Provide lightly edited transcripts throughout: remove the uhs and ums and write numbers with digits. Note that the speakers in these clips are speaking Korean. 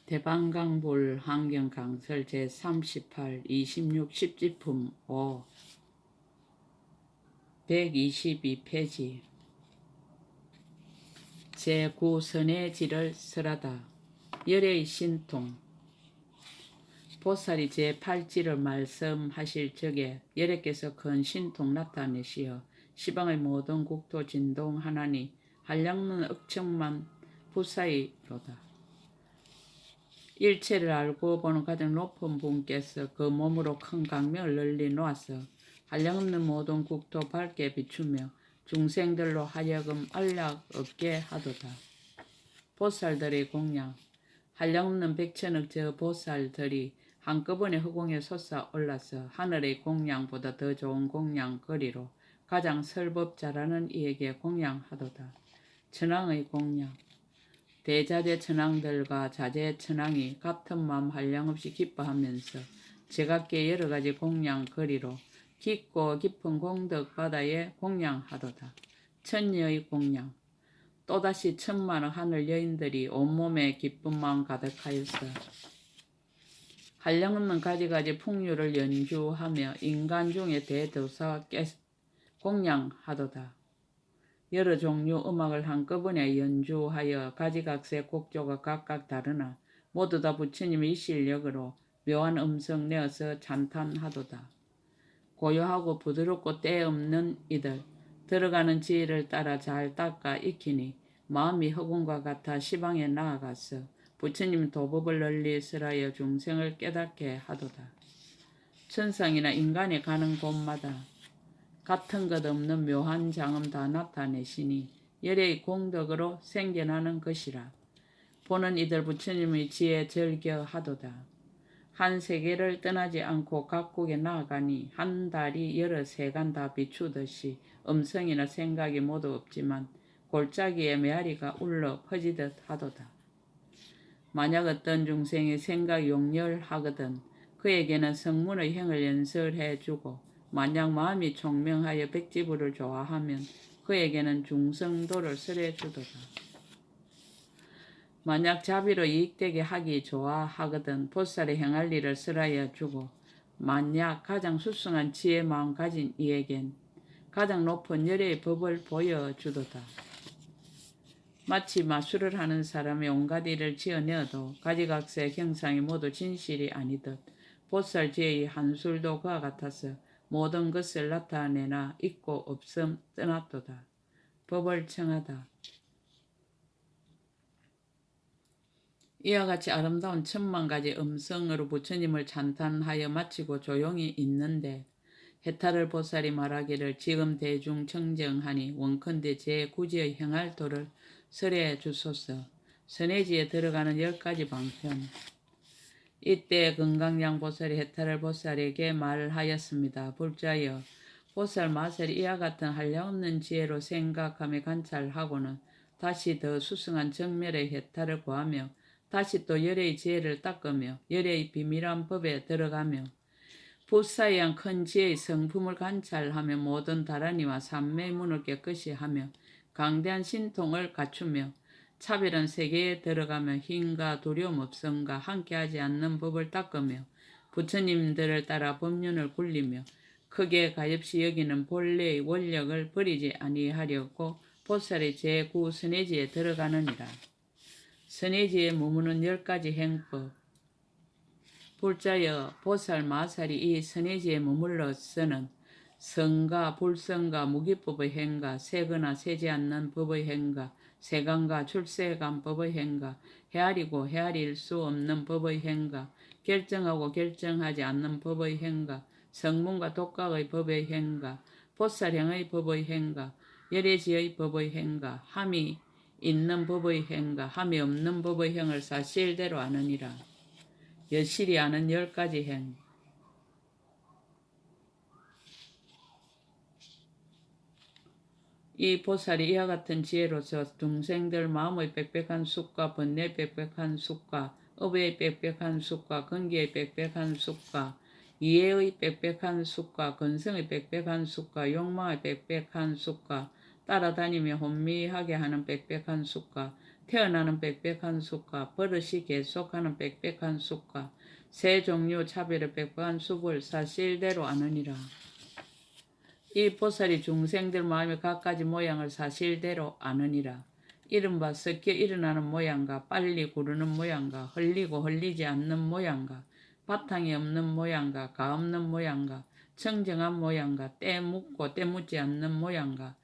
대방강불 환경강설 제38 26 10지품 5 122페이지 제9 선해지를 설하다. 열의 신통 보살이 제8지를 말씀하실 적에 열애께서 큰 신통 나타내시어 시방의 모든 국토 진동하나니 한량는 억척만 부사이로다. 일체를 알고 보는 가장 높은 분께서 그 몸으로 큰 강명을 널리 놓아서 한량없는 모든 국토 밝게 비추며 중생들로 하여금 안락 없게 하도다. 보살들의 공양 한량없는 백천억 저 보살들이 한꺼번에 허공에 솟아 올라서 하늘의 공양보다 더 좋은 공양 거리로 가장 설법 잘하는 이에게 공양하도다. 천왕의 공양 대자재 천왕들과 자재 천왕이 같은 마음 한량없이 기뻐하면서 제각기 여러가지 공양 거리로 깊고 깊은 공덕 바다에 공양하도다. 천녀의 공양 또다시 천만의 하늘 여인들이 온몸에 기쁜 마음 가득하여서 한량없는 가지가지 풍류를 연주하며 인간 중에 대도사 공양하도다. 여러 종류 음악을 한꺼번에 연주하여 가지각색 곡조가 각각 다르나 모두 다 부처님의 실력으로 묘한 음성 내어서 찬탄하도다. 고요하고 부드럽고 때 없는 이들 들어가는 지혜를 따라 잘 닦아 익히니 마음이 허공과 같아 시방에 나아가서 부처님 도법을 널리 설하여 중생을 깨닫게 하도다. 천상이나 인간이 가는 곳마다 같은 것 없는 묘한 장엄 다 나타내시니 열의 공덕으로 생겨나는 것이라. 보는 이들 부처님의 지혜 절겨하도다. 한 세계를 떠나지 않고 각국에 나아가니 한 달이 여러 세간 다 비추듯이 음성이나 생각이 모두 없지만 골짜기에 메아리가 울러 퍼지듯 하도다. 만약 어떤 중생이 생각 용렬하거든 그에게는 성문의 행을 연설해주고 만약 마음이 총명하여 백지부를 좋아하면 그에게는 중성도를 설해주도다. 만약 자비로 이익되게 하기 좋아하거든 보살의 행할 일을 설하여 주고 만약 가장 수승한 지혜 마음 가진 이에겐 가장 높은 열의 법을 보여주도다. 마치 마술을 하는 사람이 온갖 일을 지어내어도 가지각색 형상이 모두 진실이 아니듯 보살 지혜의 한술도 그와 같아서 모든 것을 나타내나 있고 없음 떠났도다. 법을 청하다. 이와 같이 아름다운 천만 가지 음성으로 부처님을 찬탄하여 마치고 조용히 있는데 해탈을 보살이 말하기를 지금 대중 청정하니 원컨대 제9지의 행할도를 설해 주소서. 선해지에 들어가는 10가지 방편. 이때 건강량 보살이 해탈을 보살에게 말하였습니다. 불자여 보살 마살이 이와 같은 한량없는 지혜로 생각하며 관찰하고는 다시 더 수승한 정멸의 해탈을 구하며 다시 또 열의 지혜를 닦으며 열의 비밀한 법에 들어가며 부사이한 큰 지혜의 성품을 관찰하며 모든 다란이와 삼매의 문을 깨끗이 하며 강대한 신통을 갖추며 차별한 세계에 들어가며 힘과 두려움 없음과 함께하지 않는 법을 닦으며 부처님들을 따라 법륜을 굴리며 크게 가엾이 여기는 본래의 원력을 버리지 아니하려고 보살의 제9 선해지에 들어가느니라. 선해지에 머무는 10가지 행법. 불자여 보살 마살이 이 선해지에 머물러서는 성가 불성가 무기법의 행가 세거나 세지 않는 법의 행가 세간과 출세간법의 행가 헤아리고 헤아릴 수 없는 법의 행가 결정하고 결정하지 않는 법의 행가 성문과 독각의 법의 행가 보살행의 법의 행가 열애지의 법의 행가 함이 있는 법의 행가 함이 없는 법의 행을 사실대로 아느니라. 여실히 아는 10가지 행. 이 보살이 이와 같은 지혜로서 중생들 마음의 빽빽한 숫과 번뇌의 빽빽한 숫과 업의 빽빽한 숫과 근기의 빽빽한 숫과 이해의 빽빽한 숫과 건성의 빽빽한 숫과 욕망의 빽빽한 숫과 따라다니며 혼미하게 하는 빽빽한 숫과 태어나는 빽빽한 숲과 버릇이 계속하는 빽빽한 숲과 새 종류 차별의 빽빽한 숲을 사실대로 아느니라. 이 보살이 중생들 마음의 갖가지 모양을 사실대로 아느니라. 이른바 섞여 일어나는 모양과 빨리 구르는 모양과 흘리고 흘리지 않는 모양과 바탕이 없는 모양과 가 없는 모양과 청정한 모양과 때 묻고 때 묻지 않는 모양과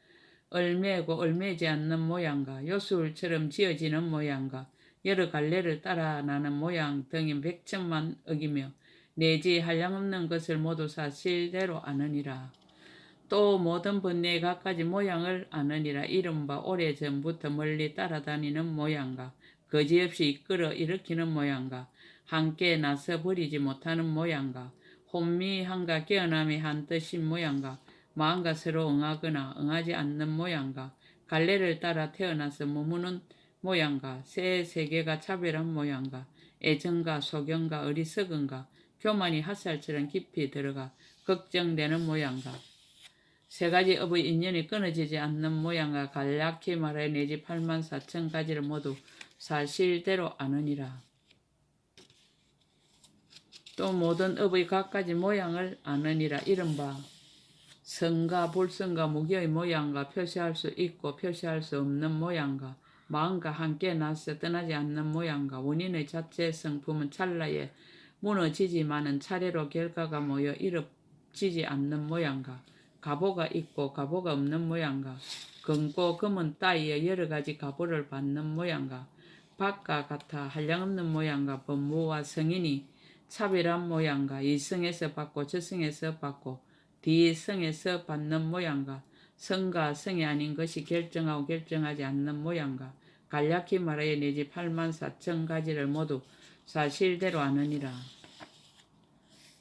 얼매고 얼매지 않는 모양과 요술처럼 지어지는 모양과 여러 갈래를 따라 나는 모양 등이 백천만 억이며 내지 한량없는 것을 모두 사실대로 아느니라. 또 모든 번뇌의 갖가지 모양을 아느니라. 이른바 오래전부터 멀리 따라다니는 모양과 거지없이 이끌어 일으키는 모양과 함께 나서 버리지 못하는 모양과 혼미함과 깨어남이 한 뜻인 모양과 마음과 서로 응하거나 응하지 않는 모양과 갈래를 따라 태어나서 머무는 모양과 새 세계가 차별한 모양과 애정과 소경과 어리석음과 교만이 핫살처럼 깊이 들어가 걱정되는 모양과 세 가지 업의 인연이 끊어지지 않는 모양과 간략히 말하여 내지 84,000가지를 모두 사실대로 아느니라. 또 모든 업의 갖가지 모양을 아느니라. 이른바 성과 불성과 무기의 모양과 표시할 수 있고 표시할 수 없는 모양과 마음과 함께 나서 떠나지 않는 모양과 원인의 자체 성품은 찰나에 무너지지만은 차례로 결과가 모여 이루어지지 않는 모양과 가보가 있고 가보가 없는 모양과 금고 금은 따위에 여러 가지 가보를 받는 모양과 밖과 같아 한량없는 모양과 법무와 성인이 차별한 모양과 이성에서 받고 저성에서 받고 뒤성에서 받는 모양과 성과 성이 아닌 것이 결정하고 결정하지 않는 모양과 간략히 말하여 내지 84,000가지를 모두 사실대로 아느니라.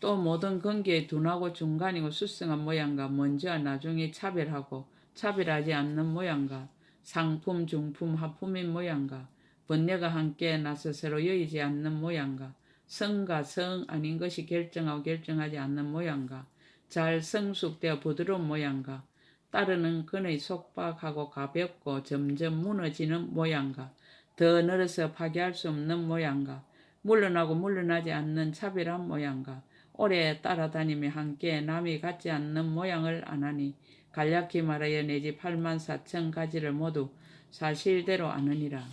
또 모든 관계의 둔하고 중간이고 수성한 모양과 먼저와 나중에 차별하고 차별하지 않는 모양과 상품, 중품, 하품인 모양과 번뇌가 함께 나서 서로 여의지 않는 모양과 성과 성 아닌 것이 결정하고 결정하지 않는 모양과 잘 성숙되어 부드러운 모양과 따르는 근의 속박하고 가볍고 점점 무너지는 모양과 더 늘어서 파괴할 수 없는 모양과 물러나고 물러나지 않는 차별한 모양과 오래 따라다니며 함께 남이 갖지 않는 모양을 아나니 간략히 말하여 내지 84,000가지를 모두 사실대로 아느니라.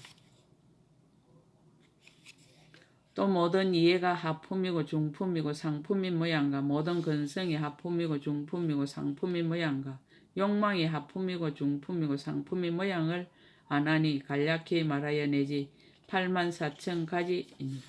또 모든 이해가 하품이고 중품이고 상품인 모양과 모든 근성이 하품이고 중품이고 상품인 모양과 욕망이 하품이고 중품이고 상품인 모양을 아나니 간략히 말하여 내지 84,000가지입니다.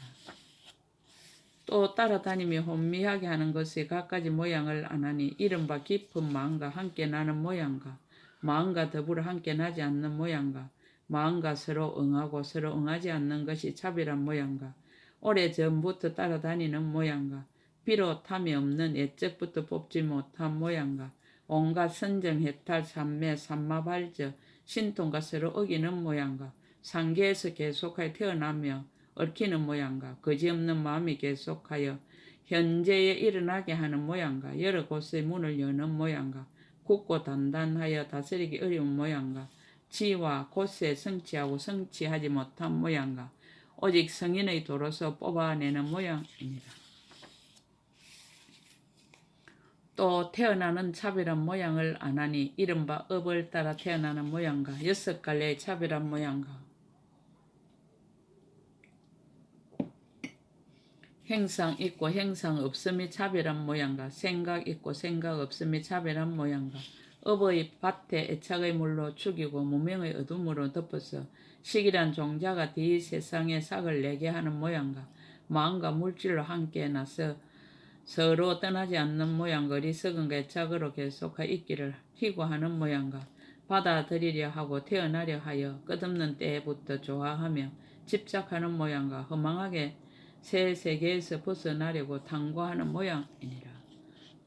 또 따라다니며 혼미하게 하는 것의 갖가지 모양을 아나니 이른바 깊은 마음과 함께 나는 모양과 마음과 더불어 함께 나지 않는 모양과 마음과 서로 응하고 서로 응하지 않는 것이 차별한 모양과 오래전부터 따라다니는 모양과 비롯함이 없는 옛적부터 뽑지 못한 모양과 온갖 선정해탈 삼매 삼마발저 신통과 서로 어기는 모양과 상계에서 계속하여 태어나며 얽히는 모양과 거지없는 마음이 계속하여 현재에 일어나게 하는 모양과 여러 곳의 문을 여는 모양과 굳고 단단하여 다스리기 어려운 모양과 지와 곳에 성취하고 성취하지 못한 모양과 오직 성인의 도로서 뽑아내는 모양입니다. 또 태어나는 차별한 모양을 아나니 이른바 업을 따라 태어나는 모양과 6갈래의 차별한 모양과 행상 있고 행상 없음이 차별한 모양과 생각 있고 생각 없음이 차별한 모양과 업의 밭에 애착의 물로 죽이고 무명의 어둠으로 덮어서 식이란 종자가 뒤 세상에 삭을 내게 하는 모양과 마음과 물질로 함께 나서 서로 떠나지 않는 모양과 어리석음과 애착으로 계속하여 있기를 희고하는 모양과 받아들이려 하고 태어나려 하여 끝없는 때부터 좋아하며 집착하는 모양과 허망하게 새 세계에서 벗어나려고 탐구하는 모양이니라.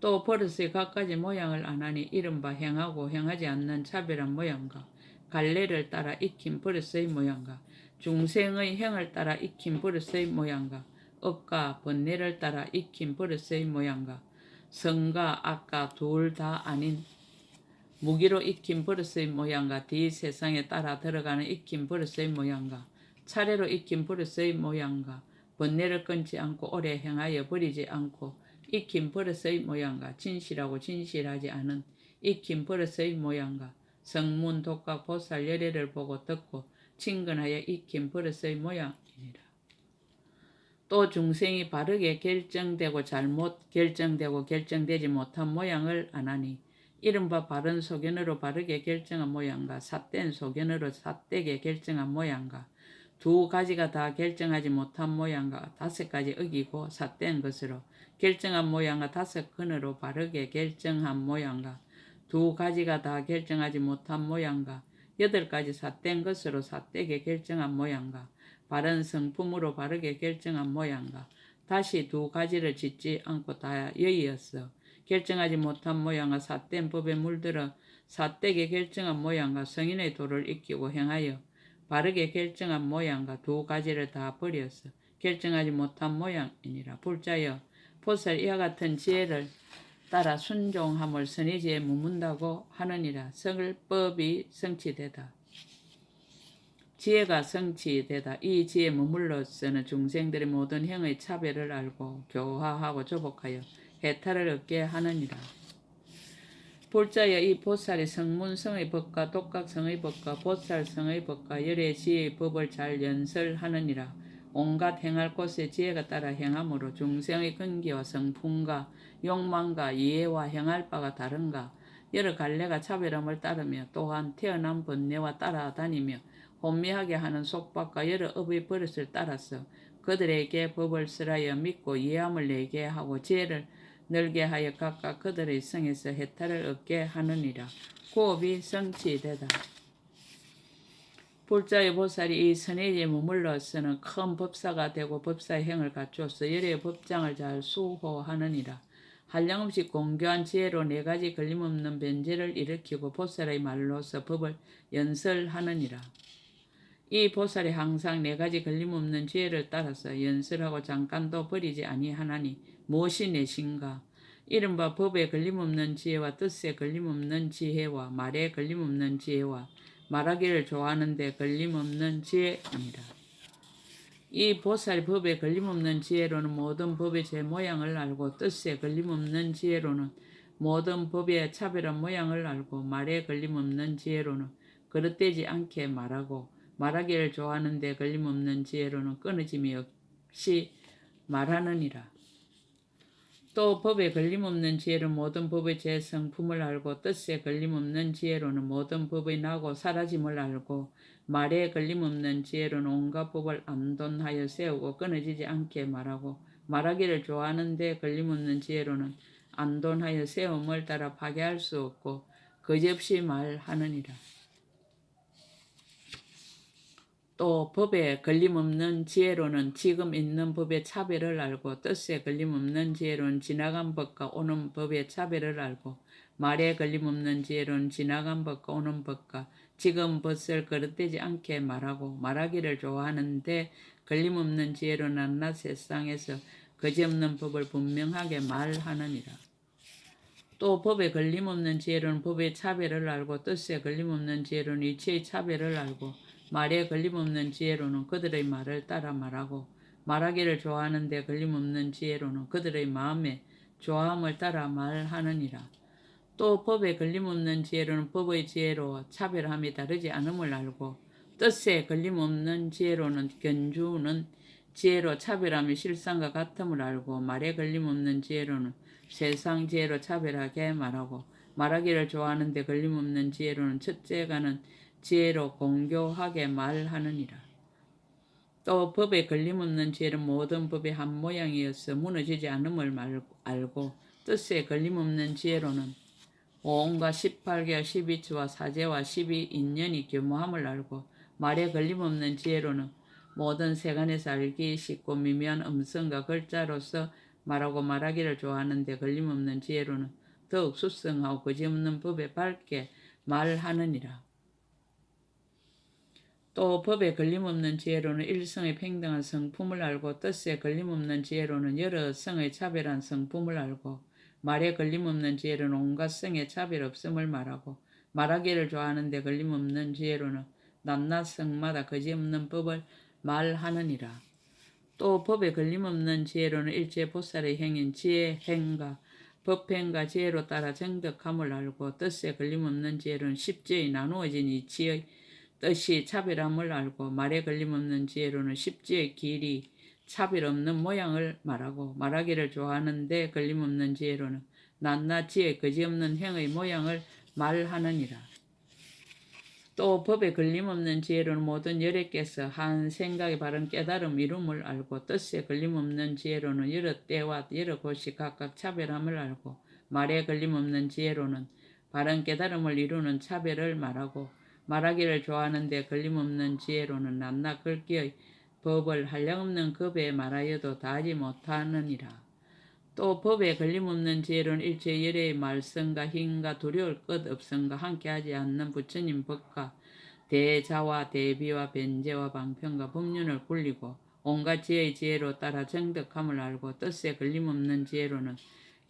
또 버릇의 갖가지 모양을 아나니 이른바 행하고 행하지 않는 차별한 모양과 갈래를 따라 익힌 버릇의 모양과 중생의 행을 따라 익힌 버릇의 모양과 업과 번뇌를 따라 익힌 버릇의 모양과 성과 악과 둘 다 아닌 무기로 익힌 버릇의 모양과 뒤 세상에 따라 들어가는 익힌 버릇의 모양과 차례로 익힌 버릇의 모양과 번뇌를 끊지 않고 오래 행하여 버리지 않고 익힌 버릇의 모양과 진실하고 진실하지 않은 익힌 버릇의 모양과 성문 독각 보살 열애를 보고 듣고 친근하여 익힌 버릇의 모양이니라. 또 중생이 바르게 결정되고 잘못 결정되고 결정되지 못한 모양을 안하니 이른바 바른 소견으로 바르게 결정한 모양과 삿된 소견으로 삿되게 결정한 모양과 두 가지가 다 결정하지 못한 모양과 다섯 가지 어기고 삿된 것으로 결정한 모양과 다섯 근으로 바르게 결정한 모양과 두 가지가 다 결정하지 못한 모양과 여덟 가지 삿된 것으로 삿되게 결정한 모양과 바른 성품으로 바르게 결정한 모양과 다시 두 가지를 짓지 않고 다 여의었어 결정하지 못한 모양과 삿된 법에 물들어 삿되게 결정한 모양과 성인의 도를 익히고 행하여 바르게 결정한 모양과 두 가지를 다 버렸어 결정하지 못한 모양이니라. 불자여 보살 이와 같은 지혜를 따라 순종함을 선의지에 머문다고 하느니라. 성을법이 성취되다. 지혜가 성취되다. 이 지혜에 머물러서는 중생들의 모든 형의 차별을 알고 교화하고 조복하여 해탈을 얻게 하느니라. 불자여 이 보살이 성문성의 법과 독각성의 법과 보살성의 법과 열의 지혜의 법을 잘 연설하느니라. 온갖 행할 곳에 지혜가 따라 행함으로 중생의 근기와 성품과 욕망과 이해와 행할 바가 다른가 여러 갈래가 차별함을 따르며 또한 태어난 번뇌와 따라다니며 혼미하게 하는 속박과 여러 업의 버릇을 따라서 그들에게 법을 쓰라여 믿고 이해함을 내게 하고 지혜를 늘게 하여 각각 그들의 성에서 해탈을 얻게 하느니라. 구업이 성취되다. 불자의 보살이 이 선의지에 머물러서는 큰 법사가 되고 법사의 행을 갖추어서 열의 법장을 잘 수호하느니라. 한량없이 공교한 지혜로 네 가지 걸림없는 변제를 일으키고 보살의 말로서 법을 연설하느니라. 이 보살이 항상 네 가지 걸림없는 지혜를 따라서 연설하고 잠깐도 버리지 아니하나니 무엇이 내신가? 이른바 법에 걸림없는 지혜와 뜻에 걸림없는 지혜와 말에 걸림없는 지혜와 말하기를 좋아하는데 걸림없는 지혜입니다. 이 보살이 법에 걸림없는 지혜로는 모든 법의 제 모양을 알고 뜻에 걸림없는 지혜로는 모든 법의 차별한 모양을 알고 말에 걸림없는 지혜로는 그릇되지 않게 말하고 말하기를 좋아하는데 걸림없는 지혜로는 끊어짐이 없이 말하느니라. 또 법에 걸림없는 지혜로는 모든 법의 제 성품을 알고 뜻에 걸림없는 지혜로는 모든 법의 나고 사라짐을 알고 말에 걸림없는 지혜로는 온갖 법을 안돈하여 세우고 끊어지지 않게 말하고 말하기를 좋아하는데 걸림없는 지혜로는 안돈하여 세움을 따라 파괴할 수 없고 거짓없이 말하느니라. 또 법에 걸림없는 지혜로는 지금 있는 법의 차별을 알고 뜻에 걸림없는 지혜로는 지나간 법과 오는 법의 차별을 알고 말에 걸림없는 지혜로는 지나간 법과 오는 법과 지금 법을 거릇되지 않게 말하고 말하기를 좋아하는데 걸림없는 지혜로는 한낱 세상에서 거짓없는 법을 분명하게 말하느니라. 또 법에 걸림없는 지혜로는 법의 차별을 알고 뜻에 걸림없는 지혜로는 이치의 차별을 알고 말에 걸림없는 지혜로는 그들의 말을 따라 말하고 말하기를 좋아하는데 걸림없는 지혜로는 그들의 마음에 좋아함을 따라 말하느니라. 또 법에 걸림없는 지혜로는 법의 지혜로 차별함이 다르지 않음을 알고 뜻에 걸림없는 지혜로는 견주는 지혜로 차별함이 실상과 같음을 알고 말에 걸림없는 지혜로는 세상 지혜로 차별하게 말하고 말하기를 좋아하는데 걸림없는 지혜로는 첫째가는 지혜로 공교하게 말하느니라. 또 법에 걸림없는 지혜는 모든 법의 한 모양이어서 무너지지 않음을 알고 뜻에 걸림없는 지혜로는 5온과 18개와 12처와 사제와 12인연이 교모함을 알고 말에 걸림없는 지혜로는 모든 세간에서 알기 쉽고 미묘한 음성과 글자로서 말하고 말하기를 좋아하는데 걸림없는 지혜로는 더욱 수성하고 거짓없는 법에 밝게 말하느니라. 또 법에 걸림없는 지혜로는 일성의 평등한 성품을 알고 뜻에 걸림없는 지혜로는 여러 성의 차별한 성품을 알고 말에 걸림없는 지혜로는 온갖 성의 차별 없음을 말하고 말하기를 좋아하는데 걸림없는 지혜로는 낱낱 성마다 거짓없는 법을 말하느니라. 또 법에 걸림없는 지혜로는 일체 보살의 행인 지혜 행과 법행과 지혜로 따라 정덕함을 알고 뜻에 걸림없는 지혜로는 십지의 나누어진 이치의 뜻이 차별함을 알고 말에 걸림없는 지혜로는 십지의 길이 차별 없는 모양을 말하고 말하기를 좋아하는데 걸림없는 지혜로는 낱낱 지혜 거짓없는 행의 모양을 말하느니라. 또 법에 걸림없는 지혜로는 모든 열애께서 한 생각의 바른 깨달음 이룸을 알고 뜻에 걸림없는 지혜로는 여러 때와 여러 곳이 각각 차별함을 알고 말에 걸림없는 지혜로는 바른 깨달음을 이루는 차별을 말하고 말하기를 좋아하는데 걸림없는 지혜로는 낱낱 글귀의 법을 한량없는 급에 말하여도 다하지 못하느니라. 또 법에 걸림없는 지혜로는 일체 열애의 말씀과 힘과 두려울 것 없음과 함께하지 않는 부처님 법과 대자와 대비와 변제와 방편과 법륜을 굴리고 온갖 지혜의 지혜로 따라 정덕함을 알고 뜻에 걸림없는 지혜로는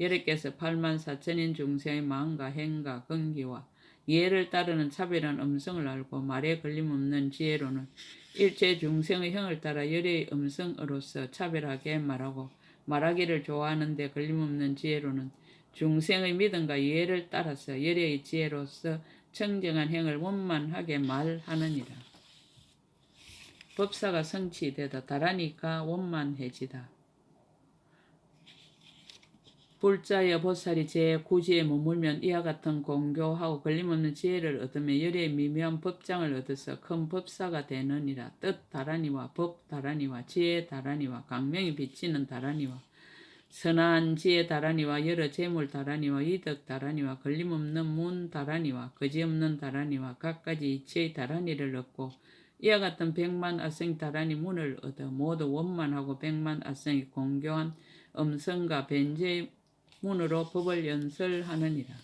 여러께서 84,000인 중생의 마음과 행과 근기와 이해를 따르는 차별한 음성을 알고 말에 걸림없는 지혜로는 일체 중생의 형을 따라 열애의 음성으로서 차별하게 말하고 말하기를 좋아하는데 걸림없는 지혜로는 중생의 믿음과 이해를 따라서 열애의 지혜로서 청정한 행을 원만하게 말하느니라. 법사가 성취되다 달하니까 원만해지다. 불자여 보살이 제9지에 머물면 이와 같은 공교하고 걸림없는 지혜를 얻으며 열애의 미묘한 법장을 얻어서 큰 법사가 되느니라. 뜻 달하니와 법 달하니와 지혜 달하니와 강명이 비치는 달하니와 선한 지혜 달하니와 여러 재물 달하니와 이덕 달하니와 걸림없는 문 달하니와 거지없는 달하니와 각가지 이치의 달하니를 얻고 이와 같은 백만 아성 달하니 문을 얻어 모두 원만하고 백만 아성이 공교한 음성과 변제 문으로 법을 연설하느니라.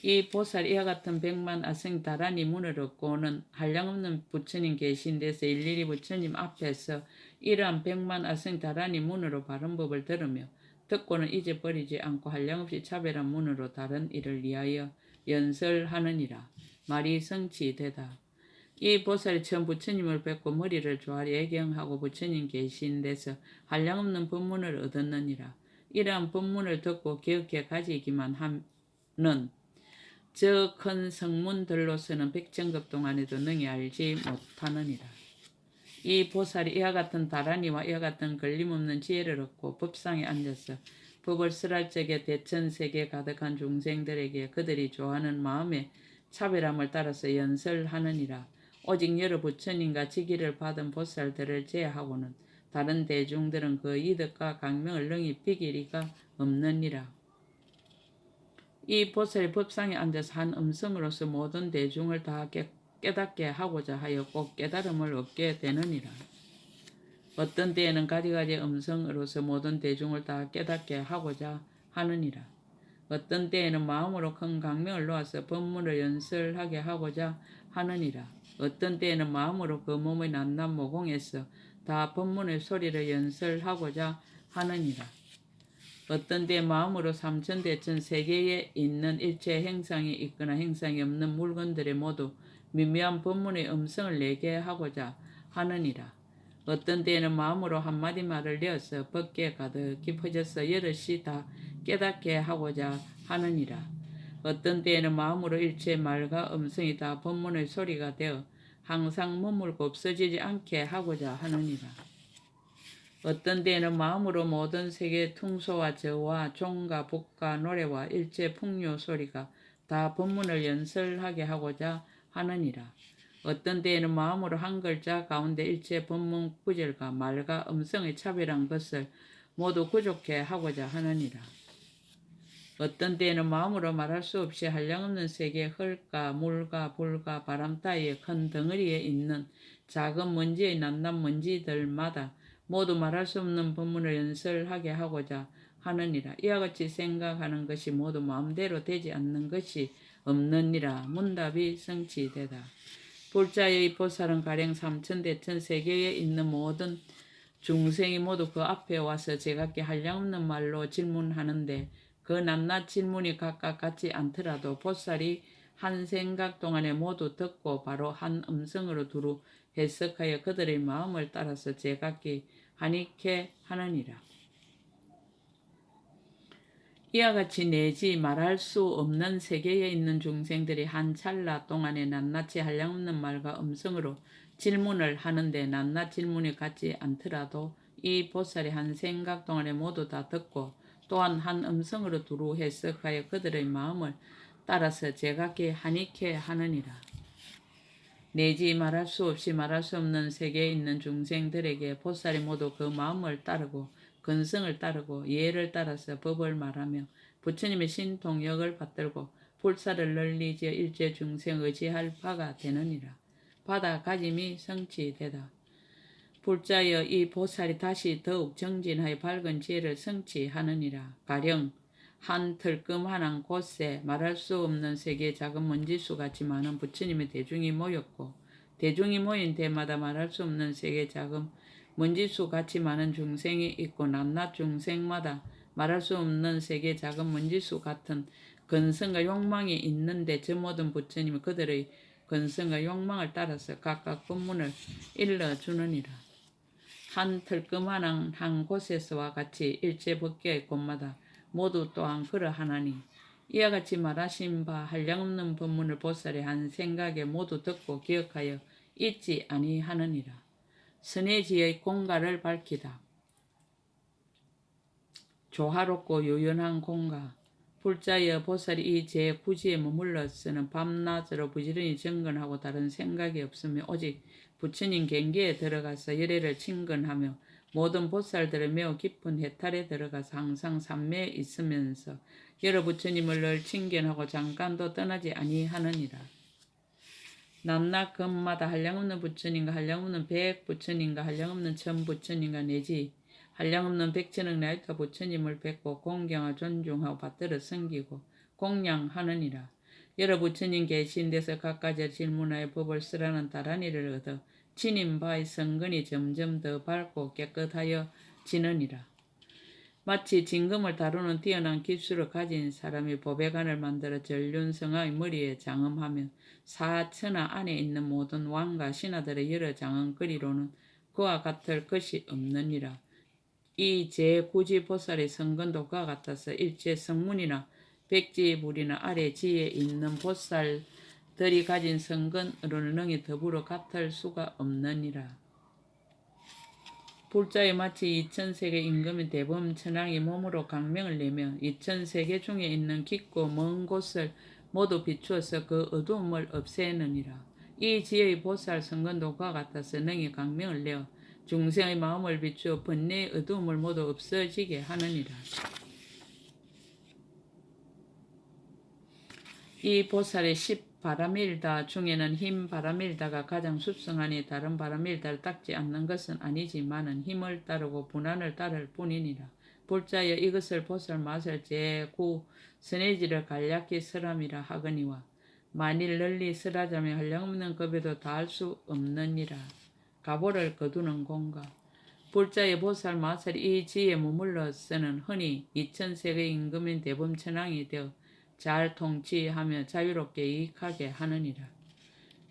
이 보살 이와 같은 백만 아성 다란이 문을 얻고는 한량없는 부처님 계신 데서 일일이 부처님 앞에서 이러한 백만 아성 다란이 문으로 바른 법을 들으며 듣고는 잊어버리지 않고 한량없이 차별한 문으로 다른 일을 위하여 연설하느니라. 말이 성취되다. 이 보살이 처음 부처님을 뵙고 머리를 조아리 애경하고 부처님 계신 데서 한량없는 법문을 얻었느니라. 이러한 법문을 듣고 기억해 가지기만 하는 저 큰 성문들로서는 백천급 동안에도 능히 알지 못하느니라. 이 보살이 이와 같은 다란이와 이와 같은 걸림없는 지혜를 얻고 법상에 앉아서 법을 설할 적에 대천세계 가득한 중생들에게 그들이 좋아하는 마음의 차별함을 따라서 연설하느니라. 오직 여러 부처님과 직위를 받은 보살들을 제하고는 다른 대중들은 그 이득과 강명을 능히 비길 리가 없느니라. 이 보살이 법상에 앉아서 한 음성으로서 모든 대중을 다 깨닫게 하고자 하여 꼭 깨달음을 얻게 되느니라. 어떤 때에는 가지가지 음성으로서 모든 대중을 다 깨닫게 하고자 하느니라. 어떤 때에는 마음으로 큰 강명을 놓아서 법문을 연설하게 하고자 하느니라. 어떤 때에는 마음으로 그 몸의 낱낱 모공에서 다 법문의 소리를 연설하고자 하느니라. 어떤 때 마음으로 삼천대천 세계에 있는 일체 행상이 있거나 행상이 없는 물건들에 모두 미묘한 법문의 음성을 내게 하고자 하느니라. 어떤 때에는 마음으로 한마디 말을 내어서 법계에 가득히 퍼져서 여럿이 다 깨닫게 하고자 하느니라. 어떤 때에는 마음으로 일체 말과 음성이 다 법문의 소리가 되어 항상 머물고 없어지지 않게 하고자 하느니라. 어떤 때에는 마음으로 모든 세계 퉁소와 저와 종과 북과 노래와 일체 풍요 소리가 다 법문을 연설하게 하고자 하느니라. 어떤 때에는 마음으로 한 글자 가운데 일체 법문 구절과 말과 음성의 차별한 것을 모두 구족해 하고자 하느니라. 어떤 때에는 마음으로 말할 수 없이 한량없는 세계 흙과 물과 불과 바람 따위의 큰 덩어리에 있는 작은 먼지의 낱낱 먼지들마다 모두 말할 수 없는 법문을 연설하게 하고자 하느니라. 이와 같이 생각하는 것이 모두 마음대로 되지 않는 것이 없느니라. 문답이 성취되다. 불자의 보살은 가령 삼천대천 세계에 있는 모든 중생이 모두 그 앞에 와서 제각기 한량없는 말로 질문하는데 그 낱낱 질문이 각각 같지 않더라도 보살이 한 생각 동안에 모두 듣고 바로 한 음성으로 두루 해석하여 그들의 마음을 따라서 제각기 하니케 하느니라. 이와 같이 내지 말할 수 없는 세계에 있는 중생들이 한 찰나 동안에 낱낱이 한량없는 말과 음성으로 질문을 하는데 낱낱 질문이 같지 않더라도 이 보살이 한 생각 동안에 모두 다 듣고 또한 한 음성으로 두루 해석하여 그들의 마음을 따라서 제각기 하니케 하느니라. 내지 말할 수 없이 말할 수 없는 세계에 있는 중생들에게 보살이 모두 그 마음을 따르고 근성을 따르고 예를 따라서 법을 말하며 부처님의 신통력을 받들고 불사를 널리 지어 일체 중생 의지할 바가 되느니라. 받아 가짐이 성취되다. 불자여 이 보살이 다시 더욱 정진하여 밝은 지혜를 성취하느니라. 가령 한 털금 하나 곳에 말할 수 없는 세계에 작은 먼지수 같이 많은 부처님의 대중이 모였고 대중이 모인 데마다 말할 수 없는 세계에 작은 먼지수 같이 많은 중생이 있고 낱낱 중생마다 말할 수 없는 세계에 작은 먼지수 같은 근성과 욕망이 있는데 저 모든 부처님이 그들의 근성과 욕망을 따라서 각각 법문을 일러주느니라. 한 털금하는 한 곳에서와 같이 일체 법계의 곳마다 모두 또한 그러하나니 이와 같이 말하신 바 한량없는 법문을 보살이 한 생각에 모두 듣고 기억하여 잊지 아니하느니라. 선해지의 공가를 밝히다. 조화롭고 유연한 공가. 불자여 보살이 이 제9지에 머물러서는 밤낮으로 부지런히 정근하고 다른 생각이 없으며 오직 부처님 경계에 들어가서 열애를 친근하며 모든 보살들의 매우 깊은 해탈에 들어가서 항상 삼매에 있으면서 여러 부처님을 늘 친견하고 잠깐도 떠나지 아니하느니라. 낱낱 금마다 한량없는 부처님과 한량없는 백 부처님과 한량없는 천 부처님과 내지 한량없는 백천억 나이터 부처님을 뵙고 공경하고 존중하고 받들어 섬기고 공양하느니라. 여러 부처님 계신 데서 각가지 질문하여 법을 쓰라는 다란이를 얻어 지닌 바의 성근이 점점 더 밝고 깨끗하여 지느니라. 마치 진금을 다루는 뛰어난 기술을 가진 사람이 보배관을 만들어 전륜성의 머리에 장엄하며 사천하 안에 있는 모든 왕과 신하들의 여러 장엄거리로는 그와 같을 것이 없느니라. 이 제9지 보살의 성근도 그와 같아서 일체 성문이나 백지불이나 아래 지에 있는 보살들이 가진 성근으로는 능히 더불어 같을 수가 없느니라. 불자에 마치 이천세계 임금인 대범천왕이 몸으로 강명을 내며 이천세계 중에 있는 깊고 먼 곳을 모두 비추어서 그 어두움을 없애느니라. 이 지혜의 보살 성근도 그와 같아서 능히 강명을 내어 중생의 마음을 비추어 번뇌의 어두움을 모두 없어지게 하느니라. 이 보살의 10바라밀다 중에는 흰 바라밀다가 가장 습성하니 다른 바라밀다를 닦지 않는 것은 아니지만은 힘을 따르고 분한을 따를 뿐이니라. 불자여 이것을 보살 맛을 제9 선해지를 간략히 설함이라 하거니와 만일 널리 설하자면 한량없는 급에도 다할 수 없느니라. 가보를 거두는 공가. 불자의 보살 마살이 이 지에 머물러서는 흔히 이천세계 임금인 대범천왕이 되어 잘 통치하며 자유롭게 이익하게 하느니라.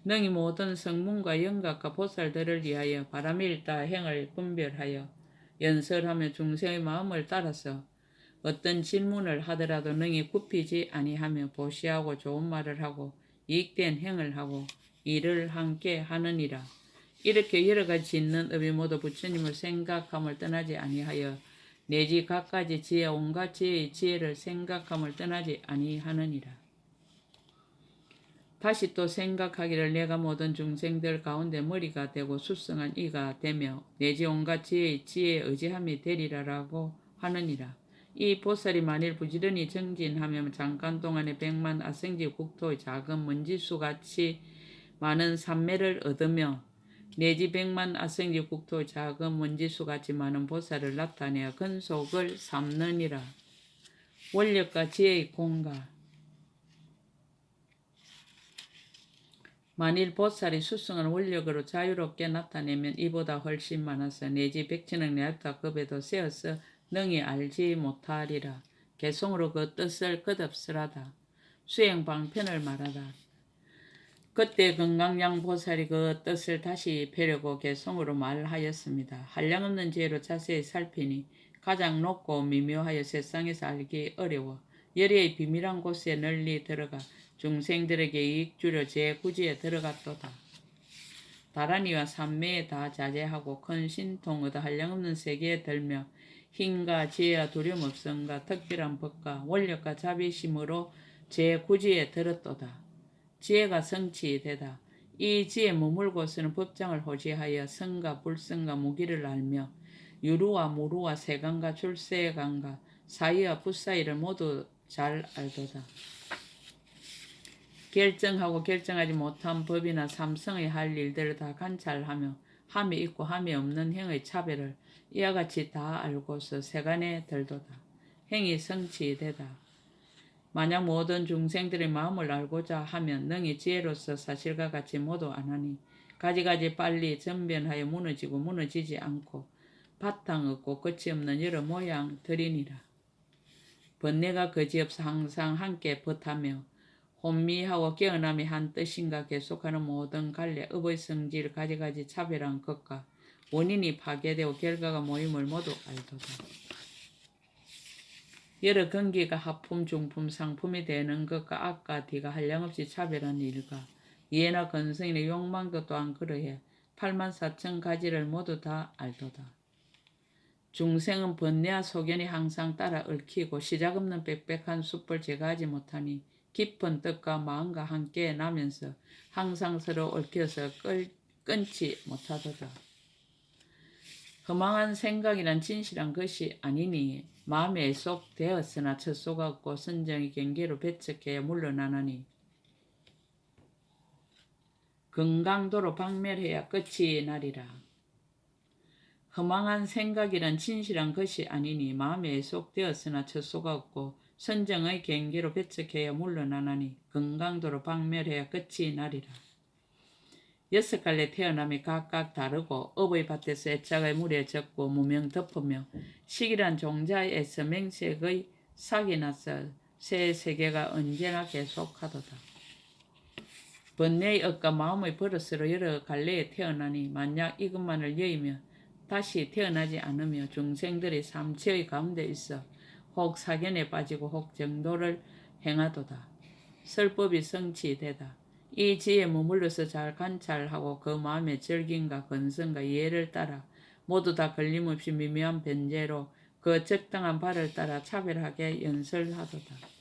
능히 모든 성문과 영각과 보살들을 위하여 바라밀다 행을 분별하여 연설하며 중생의 마음을 따라서 어떤 질문을 하더라도 능히 굽히지 아니하며 보시하고 좋은 말을 하고 이익된 행을 하고 일을 함께 하느니라. 이렇게 여러가지 있는 업이 모두 부처님을 생각함을 떠나지 아니하여 내지 갖가지 지혜 온갖 지혜의 지혜를 생각함을 떠나지 아니하느니라. 다시 또 생각하기를 내가 모든 중생들 가운데 머리가 되고 수성한 이가 되며 내지 온갖 지혜의 지혜에 의지함이 되리라라고 하느니라. 이 보살이 만일 부지런히 정진하면 잠깐 동안에 100만 아생지 국토의 작은 먼지수같이 많은 삼매를 얻으며 내지 100만 아생지 국토의 작은 먼지수같이 많은 보살을 나타내어 근속을 삼느니라. 원력과 지혜의 공가. 만일 보살이 수승을 원력으로 자유롭게 나타내면 이보다 훨씬 많아서 내지 100천억 내압다급에도 세어서 능히 알지 못하리라. 개성으로 그 뜻을 끝없으라다. 수행 방편을 말하다. 그때 금강양 보살이 그 뜻을 다시 펴려고 개성으로 말하였습니다. 한량없는 지혜로 자세히 살피니 가장 높고 미묘하여 세상에서 알기 어려워 열의의 비밀한 곳에 널리 들어가 중생들에게 이익 주려 제9지에 들어갔도다. 다란이와 삼매에 다 자제하고 큰 신통 얻어 한량없는 세계에 들며 힘과 지혜와 두려움 없음과 특별한 법과 원력과 자비심으로 제9지에 들었도다. 지혜가 성취되다. 이 지혜 머물고서는 법장을 호지하여 성과 불성과 무기를 알며 유루와 무루와 세간과 출세간과 사이와 붓사이를 모두 잘 알도다. 결정하고 결정하지 못한 법이나 삼성의 할 일들을 다 관찰하며 함이 있고 함이 없는 행의 차별을 이와 같이 다 알고서 세간에 들도다. 행이 성취되다. 만약 모든 중생들의 마음을 알고자 하면 능히 지혜로서 사실과 같이 모두 안하니 가지가지 빨리 전변하여 무너지고 무너지지 않고 바탕 없고 끝이 없는 여러 모양들이니라. 번뇌가 거지없어 항상 함께 벗하며 혼미하고 깨어남이 한 뜻인가 계속하는 모든 갈래 업의 성질 가지가지 차별한 것과 원인이 파괴되고 결과가 모임을 모두 알도다. 여러 근기가 하품, 중품, 상품이 되는 것과 악과 뒤가 한량없이 차별한 일과 이해나 근성인의 욕망도 또한 그러해 84,000 가지를 모두 다 알도다. 중생은 번뇌와 소견이 항상 따라 얽히고 시작 없는 빽빽한 숲을 제거하지 못하니 깊은 뜻과 마음과 함께 나면서 항상 서로 얽혀서 끊지 못하도다. 허망한 생각이란 진실한 것이 아니니 마음에 애속되었으나 처소가 없고 선정의 경계로 배척해야 물러나느니 건강도로 박멸해야 끝이 나리라. 허망한 생각이란 진실한 것이 아니니 마음에 애속되었으나 처소가 없고 선정의 경계로 배척해야 물러나느니 건강도로 박멸해야 끝이 나리라. 6갈래 태어남이 각각 다르고 업의 밭에서 애착의 물에 젖고 무명 덮으며 식이란 종자에서 맹색의 삭이 나서 새 세계가 언제나 계속하도다. 번뇌의 업과 마음의 버릇으로 여러 갈래에 태어나니 만약 이것만을 여의며 다시 태어나지 않으며 중생들의 삼체의 가운데 있어 혹 사견에 빠지고 혹 정도를 행하도다. 설법이 성취되다. 이 지혜에 머물러서 잘 관찰하고 그 마음의 절గిం과 근성과 이해를 따라 모두 다 걸림없이 미묘한 변제로 그 적당한 발을 따라 차별하게 연설하도다.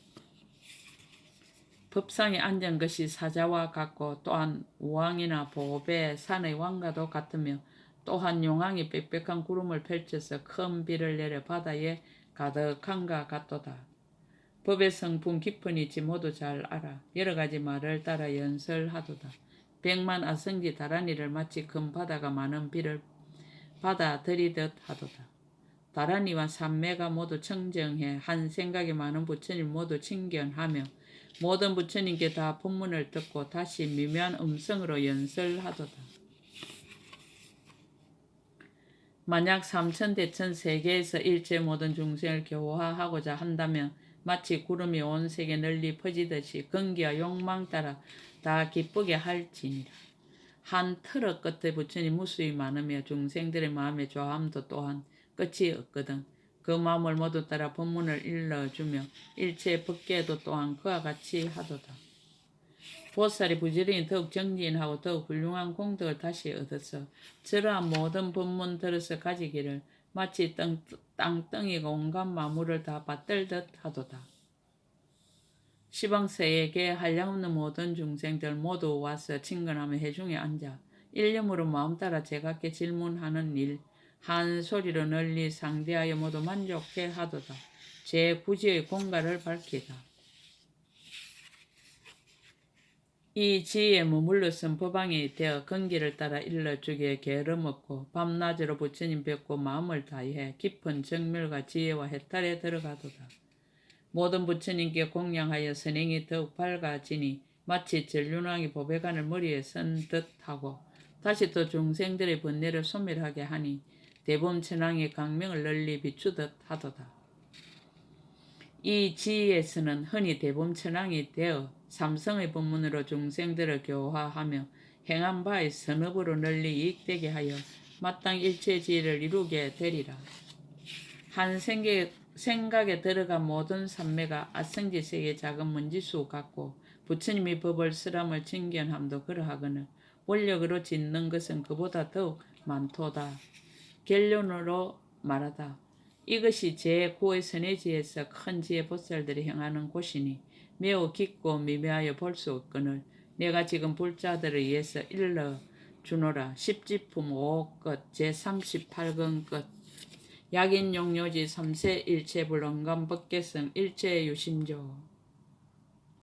법상에 앉은 것이 사자와 같고 또한 우왕이나 보배, 산의 왕과도 같으며 또한 용왕이 빽빽한 구름을 펼쳐서 큰 비를 내려 바다에 가득한가 같도다. 법의 성품 깊은 이치 모두 잘 알아 여러 가지 말을 따라 연설하도다. 백만 아성지 다란이를 마치 큰 바다가 많은 비를 받아들이듯 하도다. 다란이와 삼매가 모두 청정해 한 생각이 많은 부처님 모두 친견하며 모든 부처님께 다 법문을 듣고 다시 미묘한 음성으로 연설하도다. 만약 삼천대천 세계에서 일체 모든 중생을 교화하고자 한다면 마치 구름이 온 세계 널리 퍼지듯이 근기와 욕망 따라 다 기쁘게 할지니라. 한 트럭 끝에 부처님 무수히 많으며 중생들의 마음의 좋아함도 또한 끝이 없거든. 그 마음을 모두 따라 법문을 일러주며 일체 법계도 또한 그와 같이 하도다. 보살이 부지런히 더욱 정진하고 더욱 훌륭한 공덕을 다시 얻어서 저러한 모든 법문 들어서 가지기를 마치 땅덩이가 온갖 마물을 다 받들듯 하도다. 시방세에게 한량없는 모든 중생들 모두 와서 친근하며 회중에 앉아 일념으로 마음 따라 제각게 질문하는 일 한 소리로 널리 상대하여 모두 만족해 하도다. 제9지의 공가를 밝히다. 이 지혜에 머물러선 법왕이 되어 근기를 따라 일러주기에 게으름없고 밤낮으로 부처님 뵙고 마음을 다해 깊은 정멸과 지혜와 해탈에 들어가도다. 모든 부처님께 공양하여 선행이 더욱 밝아지니 마치 전륜왕이 보배관을 머리에 선 듯하고 다시 또 중생들의 번뇌를 소멸하게 하니 대범천왕이 강명을 널리 비추듯 하도다. 이 지에서는 흔히 대범천왕이 되어 삼성의 법문으로 중생들을 교화하며 행한 바의 선업으로 널리 이익되게 하여 마땅 일체지혜를 이루게 되리라. 한 생각에 들어간 모든 산매가 아성지색의 작은 먼지수 같고 부처님이 법을 쓰람을 징견함도 그러하거늘 원력으로 짓는 것은 그보다 더욱 많도다. 결론으로 말하다. 이것이 제9의 선해지에서 큰 지혜 보살들이 행하는 곳이니 매우 깊고 미묘하여 볼 수 없거늘 내가 지금 불자들을 위해서 일러주노라. 십지품 5억 끝 제38권 끝 약인용료지 3세 일체불언감 법계성 일체유심조